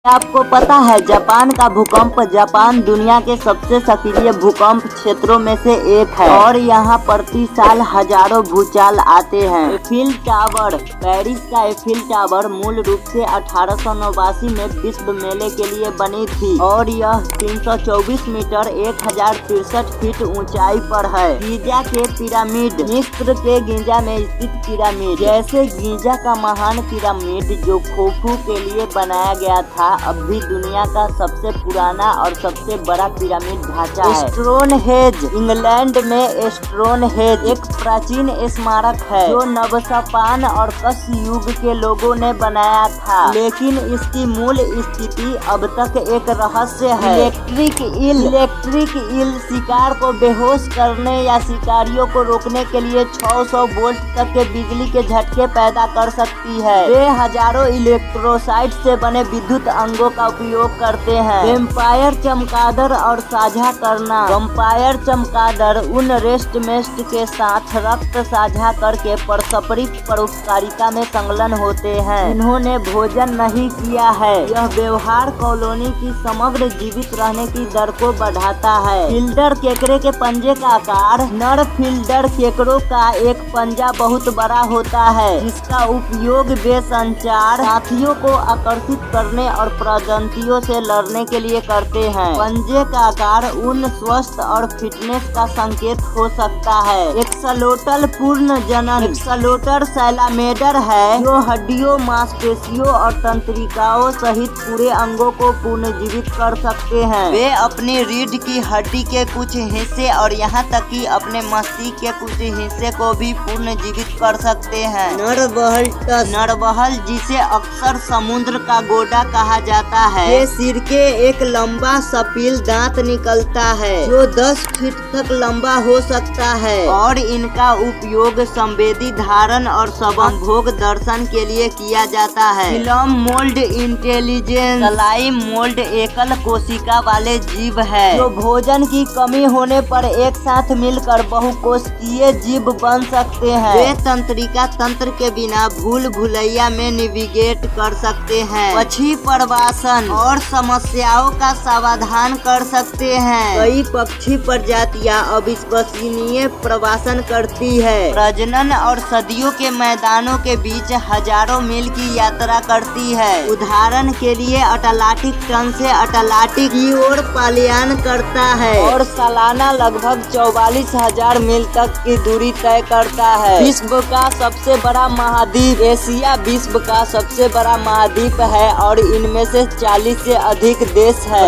आपको पता है जापान का भूकंप जापान दुनिया के सबसे सक्रिय भूकंप क्षेत्रों में से एक है और यहाँ प्रति साल हजारों भूचाल आते हैं। Eiffel tower. पेरिस का एफिल टावर मूल रूप से 1889 में विश्व मेले के लिए बनी थी और यह 324 मीटर 1063 फीट ऊंचाई पर है। गीजा के पिरामिड। मिस्र के गीजा में स्थित पिरामिड। जैसे गीजा का महान पिरामिड जो खोफू के लिए बनाया गया था, अब भी दुनिया का सबसे पुराना और सबसे बड़ा पिरामिड ढांचा है। स्टोनहेंज। इंग्लैंड में स्टोनहेंज एक प्राचीन स्मारक है जो नवपाषाण और कश युग के लोगों ने बनाया था, लेकिन इसकी मूल स्थिति अब तक एक रहस्य है। इलेक्ट्रिक ईल शिकार को बेहोश करने या शिकारियों को रोकने के लिए 600 वोल्ट तक के बिजली के झटके पैदा कर सकती है। वे हजारों इलेक्ट्रोसाइट से बने विद्युत अंगों का उपयोग करते हैं। वेम्पायर चमगादड़ और साझा करना। वेम्पायर चमगादड़ उन रेस्टमेस्ट के साथ रक्त साझा करके पारस्परिक परोपकारिता में संलग्न होते हैं। इन्होंने भोजन नहीं किया है। यह व्यवहार कॉलोनी की समग्र जीवित रहने की दर को बढ़ाता है। फील्डर केकड़े के पंजे का आकार। नर फील्डर केकड़ों का एक पंजा बहुत बड़ा होता है जिसका उपयोग वे संचार, साथियों को आकर्षित करने और प्रजातियों से लड़ने के लिए करते हैं। पंजे का आकार ऊन स्वस्थ और फिटनेस का संकेत हो सकता है। एक्सलोटल पूर्ण जनन। एक्सलोटर सैलामेडर है जो हड्डियों, मांसपेशियों और तंत्रिकाओं सहित पूरे अंगों को पुनर्जीवित कर सकते हैं। वे अपनी रीढ़ की हड्डी के कुछ हिस्से और यहाँ तक कि अपने मस्तिष्क के कुछ हिस्से को भी पुनर्जीवित कर सकते हैं। नरवहल जिसे अक्सर समुद्र का गोडा कहा जाता है। ये सिर के एक लंबा सपील दांत निकलता है जो 10 फीट तक लंबा हो सकता है और इनका उपयोग संवेदी धारण और संभोग दर्शन के लिए किया जाता है। Film mould intelligence. Slime mould एकल कोशिका वाले जीव है जो भोजन की कमी होने पर एक साथ मिलकर बहुकोशिकीय जीव बन सकते हैं। वे तंत्रिका तंत्र के बिना भूल भुलैया में नेविगेट कर सकते हैं। पक्षी प्रवासन और समस्याओं का समाधान कर सकते हैं। कई पक्षी प्रजातियां अविश्वसनीय प्रवासन करती है। प्रजनन और सदियों के मैदानों के बीच हजारों मील की यात्रा करती है। उदाहरण के लिए अटलांटिक टन से अटलांटिक की ओर पलायन करता है और सालाना लगभग 44,000 मील तक की दूरी तय करता है। विश्व का सबसे बड़ा महाद्वीप एशिया विश्व का सबसे बड़ा महाद्वीप है और इनमें से 40 से अधिक देश है।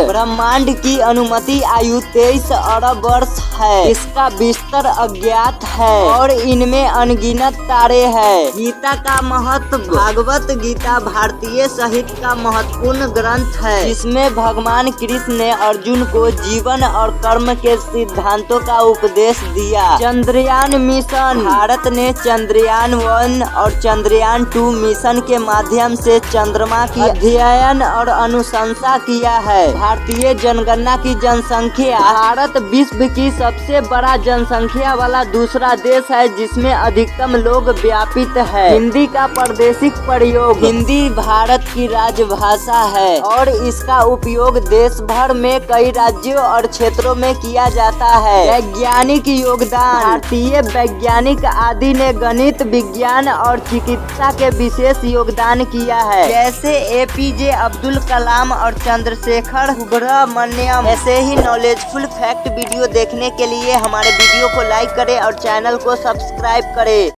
ब्रह्मांड की अनुमति आयु 23 अरब वर्ष है। इसका विस्तार अज्ञात है और इनमें अनगिनत तारे हैं। गीता का महत्व। भागवत गीता भारतीय साहित्य का महत्वपूर्ण ग्रंथ है जिसमें भगवान कृष्ण ने अर्जुन को जीवन और कर्म के सिद्धांतों का उपदेश दिया। चंद्रयान मिशन। भारत ने चंद्रयान 1 और चंद्रयान 2 मिशन के माध्यम से चंद्रमा की अध्ययन और अनुशंसा किया है। भारतीय जनगणना की जनसंख्या। भारत विश्व की सबसे बड़ा जनसंख्या वाला दूसरा देश है जिसमें अधिकतम लोग व्यापित है। हिंदी का प्रादेशिक प्रयोग। हिंदी भारत की राजभाषा है और इसका उपयोग देश भर में कई राज्यों और क्षेत्रों में किया जाता है। वैज्ञानिक योगदान। भारतीय वैज्ञानिक आदि ने गणित, विज्ञान और चिकित्सा के विशेष योगदान किया है जैसे APJ अब्दुल कलाम और चंद्रशेखर सुब्रमण्यम। ऐसे ही नॉलेजफुल फैक्ट वीडियो देखने के लिए हमारे वीडियो को लाइक करें और चैनल को सब्सक्राइब करें।